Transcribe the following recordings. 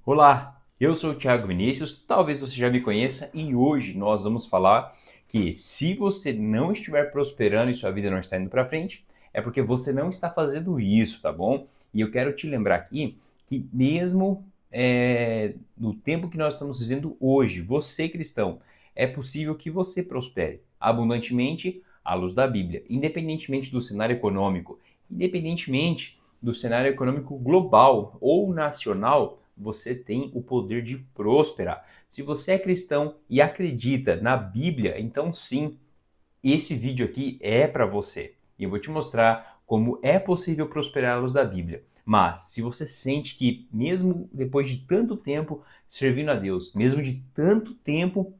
Olá, eu sou o Thiago Vinícius, talvez você já me conheça e hoje nós vamos falar que se você não estiver prosperando e sua vida não está indo para frente, é porque você não está fazendo isso, tá bom? E eu quero te lembrar aqui que mesmo no tempo que nós estamos vivendo hoje, você cristão, é possível que você prospere abundantemente à luz da Bíblia, independentemente do cenário econômico, independentemente do cenário econômico global ou nacional, você tem o poder de prosperar. Se você é cristão e acredita na Bíblia, então sim, esse vídeo aqui é para você. E eu vou te mostrar como é possível prosperar à luz da Bíblia. Mas se você sente que mesmo depois de tanto tempo servindo a Deus, mesmo de tanto tempo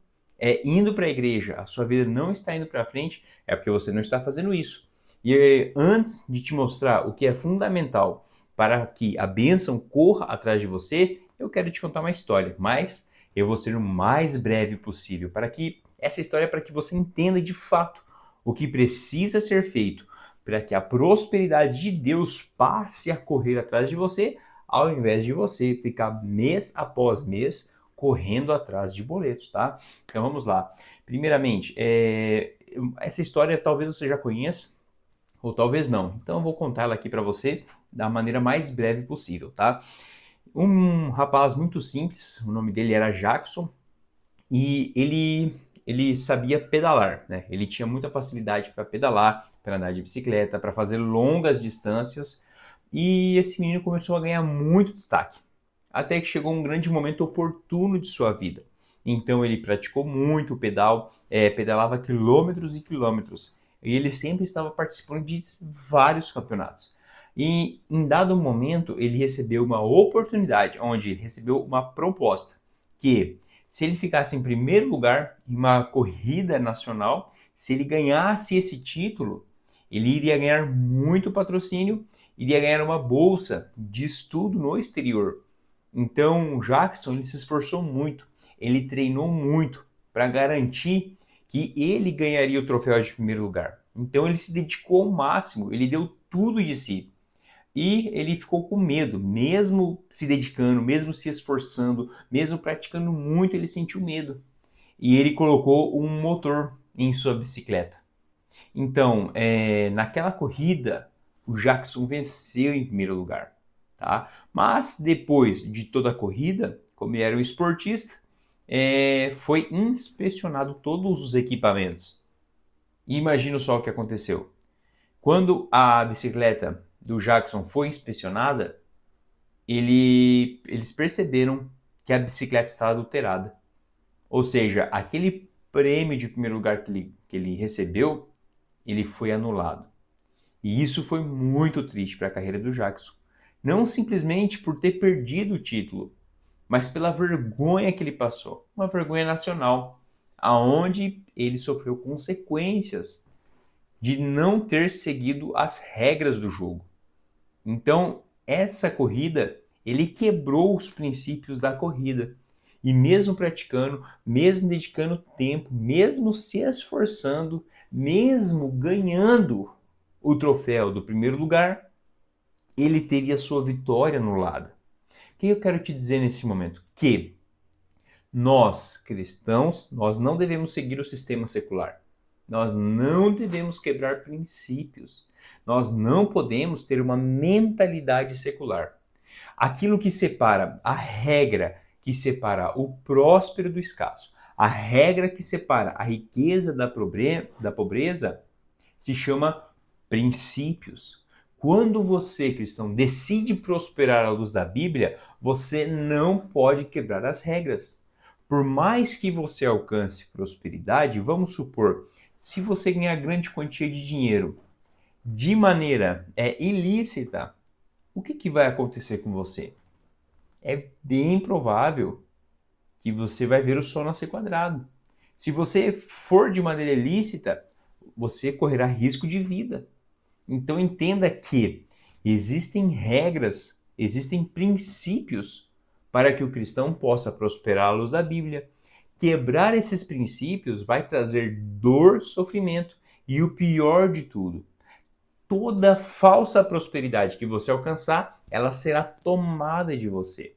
indo para a igreja, a sua vida não está indo para frente, é porque você não está fazendo isso. E antes de te mostrar o que é fundamental para que a bênção corra atrás de você, eu quero te contar uma história, mas eu vou ser o mais breve possível para que essa história é para que você entenda de fato o que precisa ser feito para que a prosperidade de Deus passe a correr atrás de você, ao invés de você ficar mês após mês correndo atrás de boletos, tá? Então vamos lá. Primeiramente, essa história talvez você já conheça, ou talvez não. Então eu vou contar ela aqui para você da maneira mais breve possível, tá? Um rapaz muito simples, o nome dele era Jackson, e ele sabia pedalar, né? Ele tinha muita facilidade para pedalar, para andar de bicicleta, para fazer longas distâncias, e esse menino começou a ganhar muito destaque, até que chegou um grande momento oportuno de sua vida. Então ele praticou muito o pedal, pedalava quilômetros e quilômetros, e ele sempre estava participando de vários campeonatos. E em dado momento ele recebeu uma oportunidade, onde ele recebeu uma proposta que se ele ficasse em primeiro lugar em uma corrida nacional, se ele ganhasse esse título, ele iria ganhar muito patrocínio, iria ganhar uma bolsa de estudo no exterior. Então, o Jackson ele se esforçou muito, ele treinou muito para garantir que ele ganharia o troféu de primeiro lugar. Então, ele se dedicou ao máximo, ele deu tudo de si. E ele ficou com medo, mesmo se dedicando, mesmo se esforçando, mesmo praticando muito, ele sentiu medo. E ele colocou um motor em sua bicicleta. Então, naquela corrida, o Jackson venceu em primeiro lugar, tá? Mas depois de toda a corrida, como ele era um esportista, foi inspecionado todos os equipamentos. E imagina só o que aconteceu. Quando a bicicleta do Jackson foi inspecionada, eles perceberam que a bicicleta estava adulterada. Ou seja, aquele prêmio de primeiro lugar que ele recebeu, ele foi anulado. E isso foi muito triste para a carreira do Jackson. Não simplesmente por ter perdido o título, mas pela vergonha que ele passou. Uma vergonha nacional, aonde ele sofreu consequências de não ter seguido as regras do jogo. Então, essa corrida, ele quebrou os princípios da corrida. E mesmo praticando, mesmo dedicando tempo, mesmo se esforçando, mesmo ganhando o troféu do primeiro lugar, ele teve a sua vitória anulada. O que eu quero te dizer nesse momento? Que nós, cristãos, nós não devemos seguir o sistema secular. Nós não devemos quebrar princípios. Nós não podemos ter uma mentalidade secular. Aquilo que separa a regra que separa o próspero do escasso, a regra que separa a riqueza da pobreza, se chama princípios. Quando você, cristão, decide prosperar à luz da Bíblia, você não pode quebrar as regras. Por mais que você alcance prosperidade, vamos supor, se você ganhar grande quantia de dinheiro de maneira ilícita, o que vai acontecer com você? É bem provável que você vai ver o sol nascer quadrado. Se você for de maneira ilícita, você correrá risco de vida. Então entenda que existem regras, existem princípios para que o cristão possa prosperar à luz da Bíblia. Quebrar esses princípios vai trazer dor, sofrimento e o pior de tudo, toda falsa prosperidade que você alcançar, ela será tomada de você.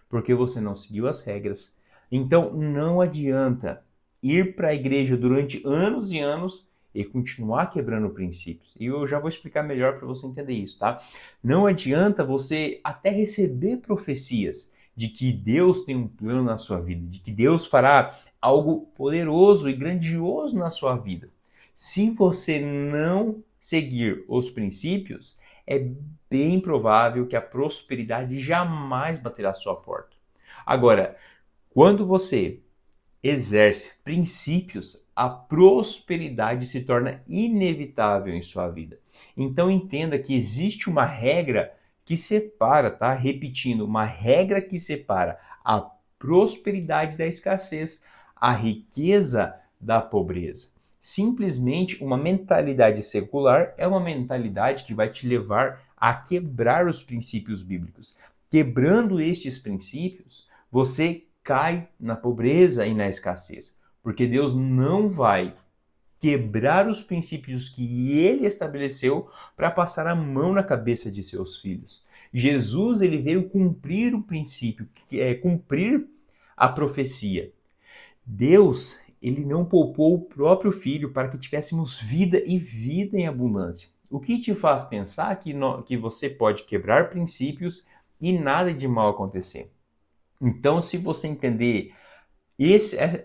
porque você não seguiu as regras. Então não adianta ir para a igreja durante anos e anos e continuar quebrando princípios. E eu já vou explicar melhor para você entender isso, tá? Não adianta você até receber profecias de que Deus tem um plano na sua vida, de que Deus fará algo poderoso e grandioso na sua vida. Se você não seguir os princípios, é bem provável que a prosperidade jamais baterá à sua porta. Agora, quando você exerce princípios, a prosperidade se torna inevitável em sua vida. Então entenda que existe uma regra que separa, tá? Repetindo, uma regra que separa a prosperidade da escassez, a riqueza da pobreza. Simplesmente uma mentalidade secular é uma mentalidade que vai te levar a quebrar os princípios bíblicos. Quebrando estes princípios, você cai na pobreza e na escassez, porque Deus não vai quebrar os princípios que ele estabeleceu para passar a mão na cabeça de seus filhos. Jesus ele veio cumprir o princípio, que é cumprir a profecia. Deus ele não poupou o próprio filho para que tivéssemos vida e vida em abundância. O que te faz pensar que você pode quebrar princípios e nada de mal acontecer? Então, se você entender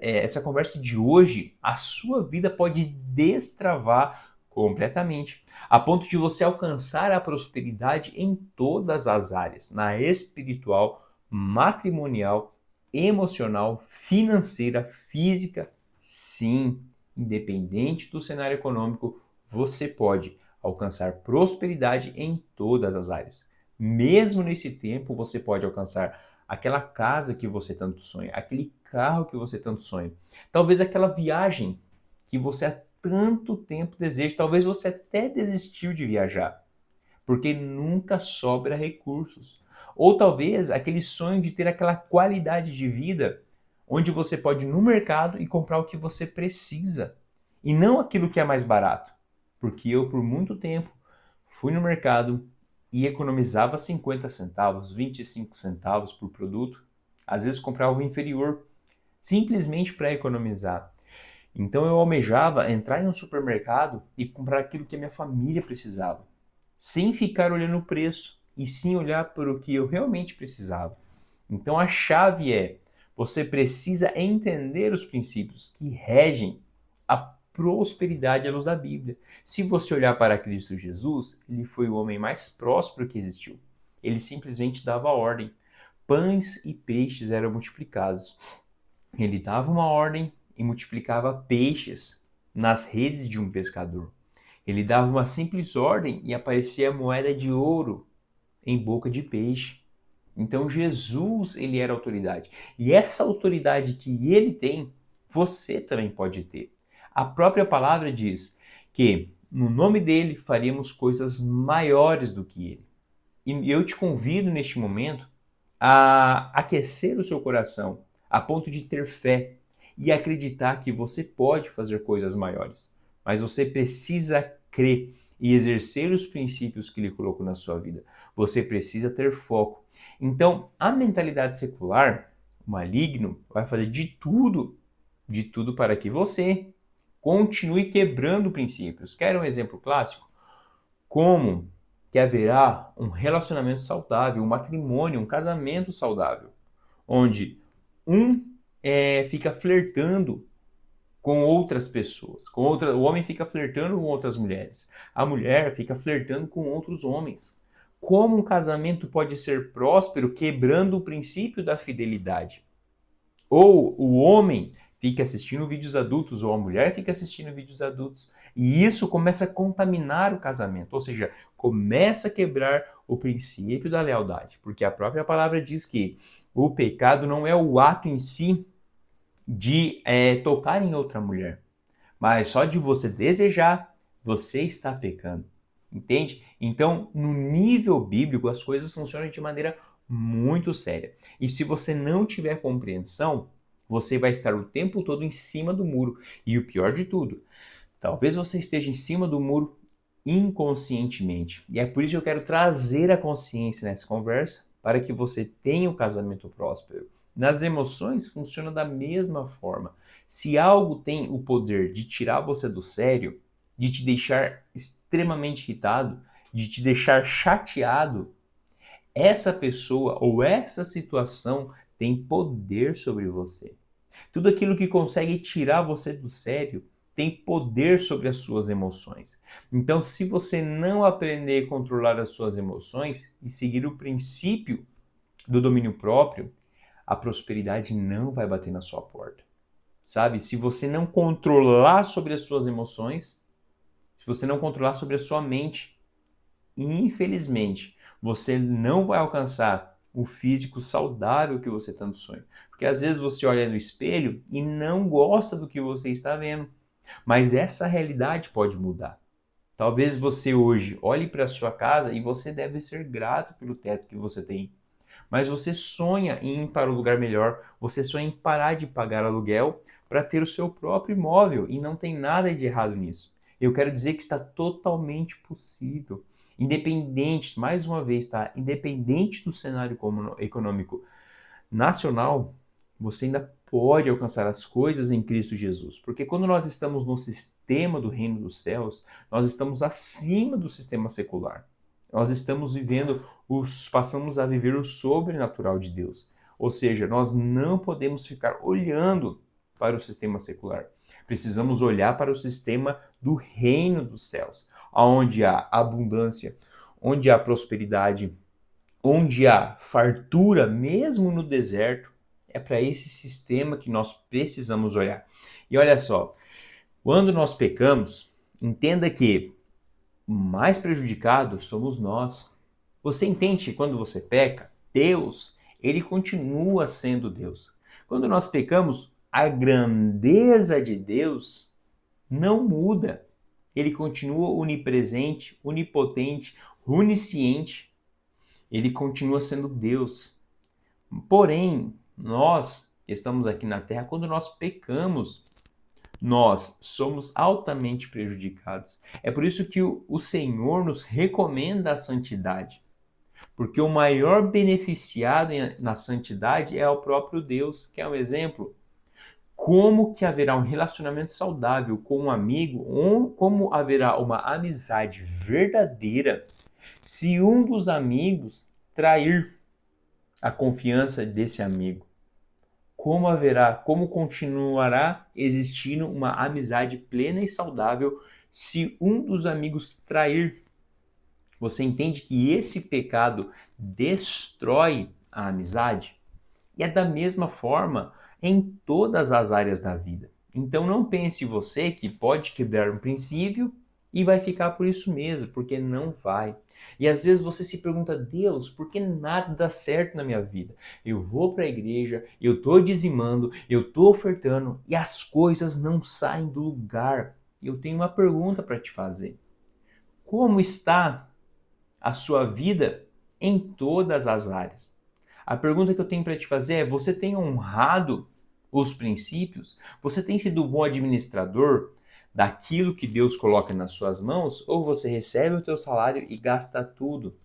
essa conversa de hoje, a sua vida pode destravar completamente, a ponto de você alcançar a prosperidade em todas as áreas, na espiritual, matrimonial, emocional, financeira, física. Sim, independente do cenário econômico, você pode alcançar prosperidade em todas as áreas. Mesmo nesse tempo, você pode alcançar aquela casa que você tanto sonha, aquele carro que você tanto sonha, talvez aquela viagem que você há tanto tempo deseja, talvez você até desistiu de viajar, porque nunca sobra recursos. Ou talvez aquele sonho de ter aquela qualidade de vida onde você pode ir no mercado e comprar o que você precisa, e não aquilo que é mais barato. Porque eu, por muito tempo, fui no mercado e economizava 50 centavos, 25 centavos por produto. Às vezes comprava o inferior, simplesmente para economizar. Então eu almejava entrar em um supermercado e comprar aquilo que a minha família precisava, sem ficar olhando o preço, e sim olhar para o que eu realmente precisava. Então a chave é, você precisa entender os princípios que regem a prosperidade à luz da Bíblia. Se você olhar para Cristo Jesus, ele foi o homem mais próspero que existiu. Ele simplesmente dava ordem. Pães e peixes eram multiplicados. Ele dava uma ordem e multiplicava peixes nas redes de um pescador. Ele dava uma simples ordem e aparecia moeda de ouro em boca de peixe. Então Jesus, ele era autoridade. E essa autoridade que ele tem, você também pode ter. A própria palavra diz que no nome dele faríamos coisas maiores do que ele. E eu te convido neste momento a aquecer o seu coração, a ponto de ter fé e acreditar que você pode fazer coisas maiores. Mas você precisa crer e exercer os princípios que ele colocou na sua vida. Você precisa ter foco. Então, a mentalidade secular, o maligno, vai fazer de tudo para que você continue quebrando princípios. Quer um exemplo clássico? Como que haverá um relacionamento saudável, um matrimônio, um casamento saudável, onde um fica flertando com outras pessoas, o homem fica flertando com outras mulheres, a mulher fica flertando com outros homens. Como um casamento pode ser próspero quebrando o princípio da fidelidade? Ou o homem fica assistindo vídeos adultos, ou a mulher fica assistindo vídeos adultos, e isso começa a contaminar o casamento, ou seja, começa a quebrar o princípio da lealdade, porque a própria palavra diz que o pecado não é o ato em si de tocar em outra mulher, mas só de você desejar, você está pecando. Entende? Então, no nível bíblico, as coisas funcionam de maneira muito séria. E se você não tiver compreensão, você vai estar o tempo todo em cima do muro. E o pior de tudo, talvez você esteja em cima do muro inconscientemente. E é por isso que eu quero trazer a consciência nessa conversa para que você tenha um casamento próspero. Nas emoções funciona da mesma forma. Se algo tem o poder de tirar você do sério, de te deixar extremamente irritado, de te deixar chateado, essa pessoa ou essa situação tem poder sobre você. Tudo aquilo que consegue tirar você do sério tem poder sobre as suas emoções. Então, se você não aprender a controlar as suas emoções e seguir o princípio do domínio próprio, a prosperidade não vai bater na sua porta. Sabe? Se você não controlar sobre as suas emoções, se você não controlar sobre a sua mente, infelizmente, você não vai alcançar o físico saudável que você tanto sonha. Porque às vezes você olha no espelho e não gosta do que você está vendo. Mas essa realidade pode mudar. Talvez você hoje olhe para a sua casa e você deve ser grato pelo teto que você tem. Mas você sonha em ir para um lugar melhor, você sonha em parar de pagar aluguel para ter o seu próprio imóvel e não tem nada de errado nisso. Eu quero dizer que está totalmente possível. Independente, mais uma vez, tá? Independente do cenário econômico nacional, você ainda pode alcançar as coisas em Cristo Jesus. Porque quando nós estamos no sistema do reino dos céus, nós estamos acima do sistema secular. Nós estamos passamos a viver o sobrenatural de Deus. Ou seja, nós não podemos ficar olhando para o sistema secular. Precisamos olhar para o sistema do reino dos céus, onde há abundância, onde há prosperidade, onde há fartura, mesmo no deserto. É para esse sistema que nós precisamos olhar. E olha só, quando nós pecamos, entenda que o mais prejudicado somos nós. Você entende que quando você peca, Deus, ele continua sendo Deus. Quando nós pecamos, a grandeza de Deus não muda. Ele continua onipresente, onipotente, onisciente. Ele continua sendo Deus. Porém, nós que estamos aqui na Terra, quando nós pecamos, nós somos altamente prejudicados. É por isso que o Senhor nos recomenda a santidade. Porque o maior beneficiado na santidade é o próprio Deus, que é um exemplo. Como que haverá um relacionamento saudável com um amigo, ou como haverá uma amizade verdadeira se um dos amigos trair a confiança desse amigo? Como continuará existindo uma amizade plena e saudável se um dos amigos trair? Você entende que esse pecado destrói a amizade? E é da mesma forma em todas as áreas da vida. Então não pense você que pode quebrar um princípio e vai ficar por isso mesmo, porque não vai. E às vezes você se pergunta, Deus, por que nada dá certo na minha vida? Eu vou para a igreja, eu estou dizimando, eu estou ofertando e as coisas não saem do lugar. Eu tenho uma pergunta para te fazer. Como está a sua vida em todas as áreas? A pergunta que eu tenho para te fazer é: você tem honrado os princípios? Você tem sido um bom administrador daquilo que Deus coloca nas suas mãos? Ou você recebe o teu salário e gasta tudo?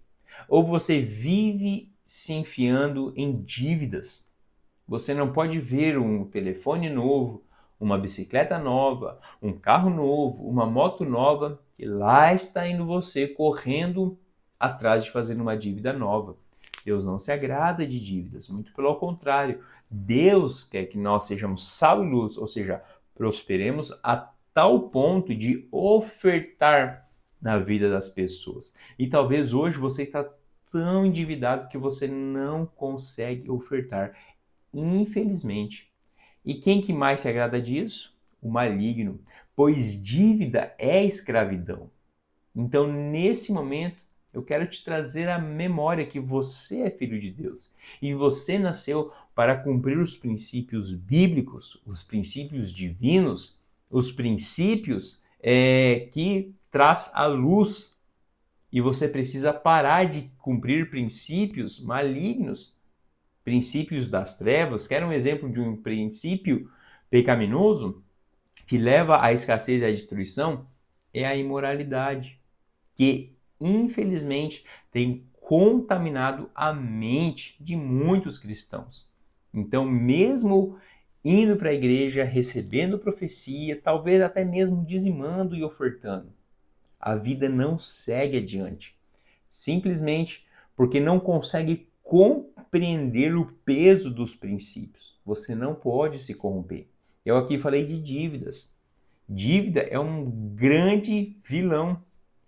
Ou você vive se enfiando em dívidas? Você não pode ver um telefone novo, uma bicicleta nova, um carro novo, uma moto nova, e lá está indo você correndo atrás de fazer uma dívida nova. Deus não se agrada de dívidas, muito pelo contrário. Deus quer que nós sejamos sal e luz, ou seja, prosperemos a tal ponto de ofertar na vida das pessoas. E talvez hoje você está tão endividado que você não consegue ofertar, infelizmente. E quem que mais se agrada disso? O maligno, pois dívida é escravidão. Então, nesse momento, eu quero te trazer à memória que você é filho de Deus e você nasceu para cumprir os princípios bíblicos, os princípios divinos, os princípios que traz a luz. E você precisa parar de cumprir princípios malignos, princípios das trevas. Quer um exemplo de um princípio pecaminoso que leva à escassez e à destruição? É a imoralidade, que infelizmente tem contaminado a mente de muitos cristãos. Então, mesmo indo para a igreja, recebendo profecia, talvez até mesmo dizimando e ofertando, a vida não segue adiante. Simplesmente porque não consegue compreender o peso dos princípios. Você não pode se corromper. Eu aqui falei de dívidas. Dívida é um grande vilão.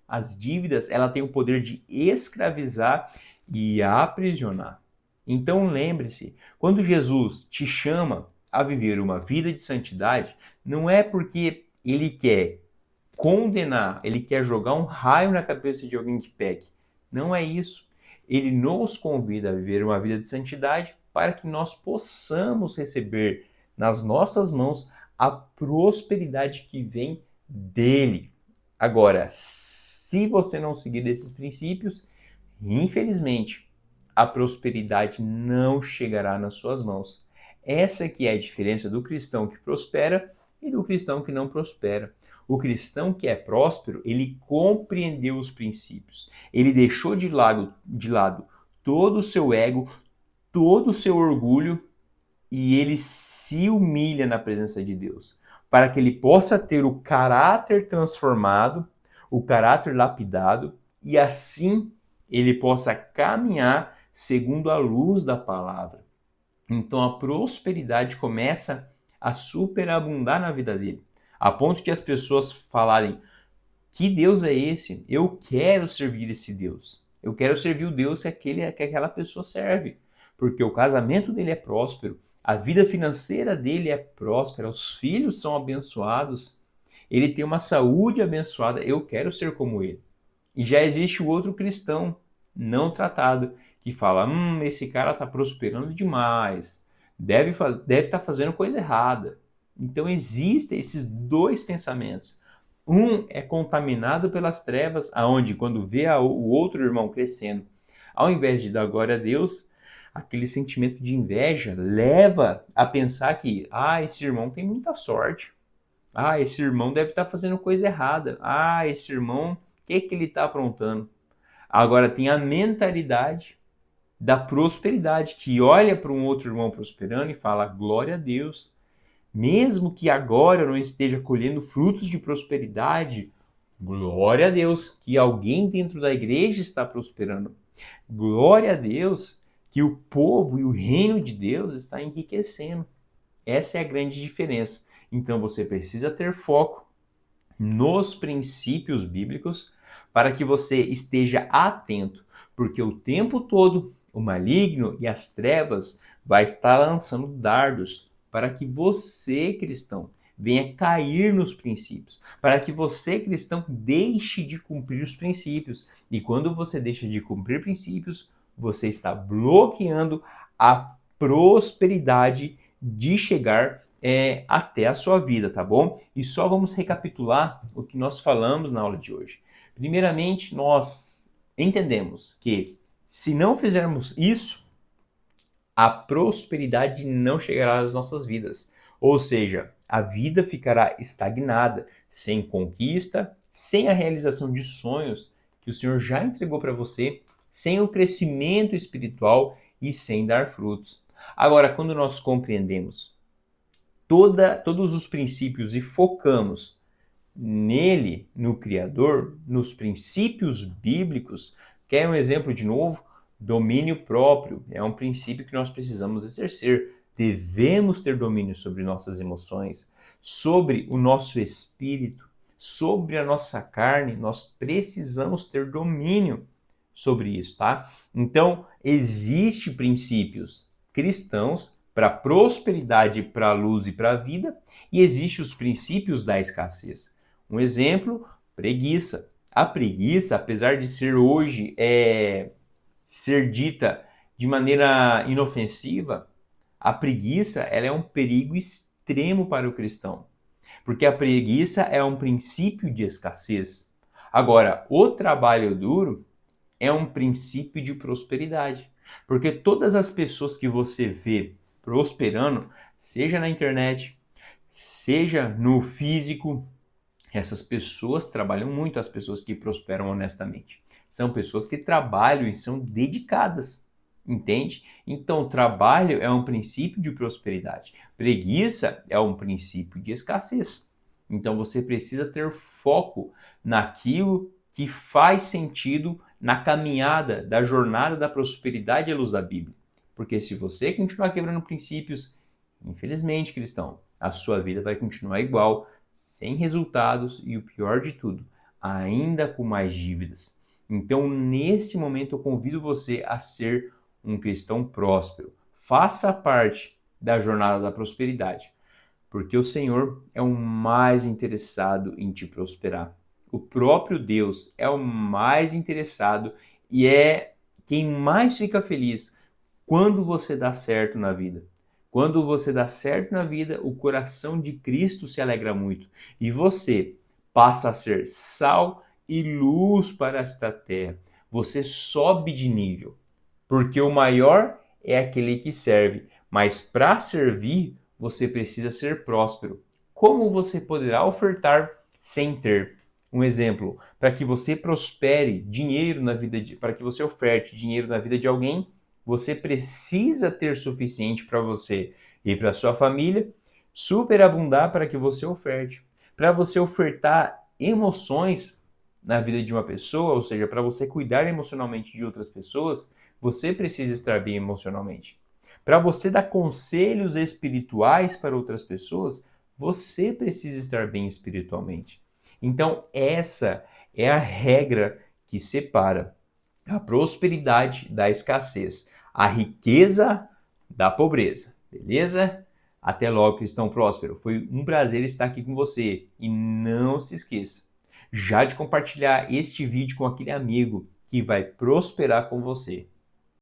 As dívidas, ela tem o poder de escravizar e aprisionar. Então lembre-se, quando Jesus te chama a viver uma vida de santidade, não é porque ele quer condenar, ele quer jogar um raio na cabeça de alguém que peque. Não é isso. Ele nos convida a viver uma vida de santidade para que nós possamos receber nas nossas mãos a prosperidade que vem dele. Agora, se você não seguir esses princípios, infelizmente, a prosperidade não chegará nas suas mãos. Essa que é a diferença do cristão que prospera e do cristão que não prospera. O cristão que é próspero, ele compreendeu os princípios. Ele deixou de lado todo o seu ego, todo o seu orgulho e ele se humilha na presença de Deus, para que ele possa ter o caráter transformado, o caráter lapidado e assim ele possa caminhar segundo a luz da palavra. Então a prosperidade começa a superabundar na vida dele, a ponto de as pessoas falarem: que Deus é esse? Eu quero servir esse Deus. Eu quero servir o Deus que aquela pessoa serve. Porque o casamento dele é próspero, a vida financeira dele é próspera, os filhos são abençoados, ele tem uma saúde abençoada. Eu quero ser como ele. E já existe o outro cristão não tratado que fala: esse cara está prosperando demais, deve estar fazendo coisa errada. Então existem esses dois pensamentos. Um é contaminado pelas trevas, aonde quando vê o outro irmão crescendo, ao invés de dar glória a Deus, aquele sentimento de inveja leva a pensar que esse irmão tem muita sorte. Esse irmão deve estar fazendo coisa errada. Esse irmão, o que ele está aprontando? Agora tem a mentalidade da prosperidade, que olha para um outro irmão prosperando e fala: glória a Deus. Mesmo que agora eu não esteja colhendo frutos de prosperidade, glória a Deus que alguém dentro da igreja está prosperando. Glória a Deus que o povo e o reino de Deus está enriquecendo. Essa é a grande diferença. Então você precisa ter foco nos princípios bíblicos para que você esteja atento, porque o tempo todo o maligno e as trevas vai estar lançando dardos para que você, cristão, venha cair nos princípios, para que você, cristão, deixe de cumprir os princípios. E quando você deixa de cumprir princípios, você está bloqueando a prosperidade de chegar até a sua vida, tá bom? E só vamos recapitular o que nós falamos na aula de hoje. Primeiramente, nós entendemos que se não fizermos isso, a prosperidade não chegará às nossas vidas. Ou seja, a vida ficará estagnada, sem conquista, sem a realização de sonhos que o Senhor já entregou para você, sem o crescimento espiritual e sem dar frutos. Agora, quando nós compreendemos todos os princípios e focamos nele, no Criador, nos princípios bíblicos, quer um exemplo de novo? Domínio próprio é um princípio que nós precisamos exercer. Devemos ter domínio sobre nossas emoções, sobre o nosso espírito, sobre a nossa carne. Nós precisamos ter domínio sobre isso, tá? Então, existem princípios cristãos para prosperidade, para a luz e para a vida, e existem os princípios da escassez. Um exemplo, preguiça. A preguiça, apesar de ser hoje ser dita de maneira inofensiva, a preguiça ela é um perigo extremo para o cristão, porque a preguiça é um princípio de escassez. Agora, o trabalho duro é um princípio de prosperidade, porque todas as pessoas que você vê prosperando, seja na internet, seja no físico, essas pessoas trabalham muito, as pessoas que prosperam honestamente. São pessoas que trabalham e são dedicadas, entende? Então, trabalho é um princípio de prosperidade. Preguiça é um princípio de escassez. Então, você precisa ter foco naquilo que faz sentido na caminhada da jornada da prosperidade à luz da Bíblia. Porque se você continuar quebrando princípios, infelizmente, cristão, a sua vida vai continuar igual, sem resultados e o pior de tudo, ainda com mais dívidas. Então, nesse momento, eu convido você a ser um cristão próspero. Faça parte da jornada da prosperidade, porque o Senhor é o mais interessado em te prosperar. O próprio Deus é o mais interessado e é quem mais fica feliz quando você dá certo na vida. Quando você dá certo na vida, o coração de Cristo se alegra muito e você passa a ser sal e luz para esta terra. Você sobe de nível, porque o maior é aquele que serve, mas para servir você precisa ser próspero. Como você poderá ofertar sem ter? Um exemplo, para que você prospere dinheiro na vida para que você oferte dinheiro na vida de alguém, você precisa ter suficiente para você e para sua família, superabundar para que você oferte. Para você ofertar emoções na vida de uma pessoa, ou seja, para você cuidar emocionalmente de outras pessoas, você precisa estar bem emocionalmente. Para você dar conselhos espirituais para outras pessoas, você precisa estar bem espiritualmente. Então, essa é a regra que separa a prosperidade da escassez, a riqueza da pobreza. Beleza? Até logo, cristão próspero. Foi um prazer estar aqui com você. E não se esqueça já de compartilhar este vídeo com aquele amigo que vai prosperar com você.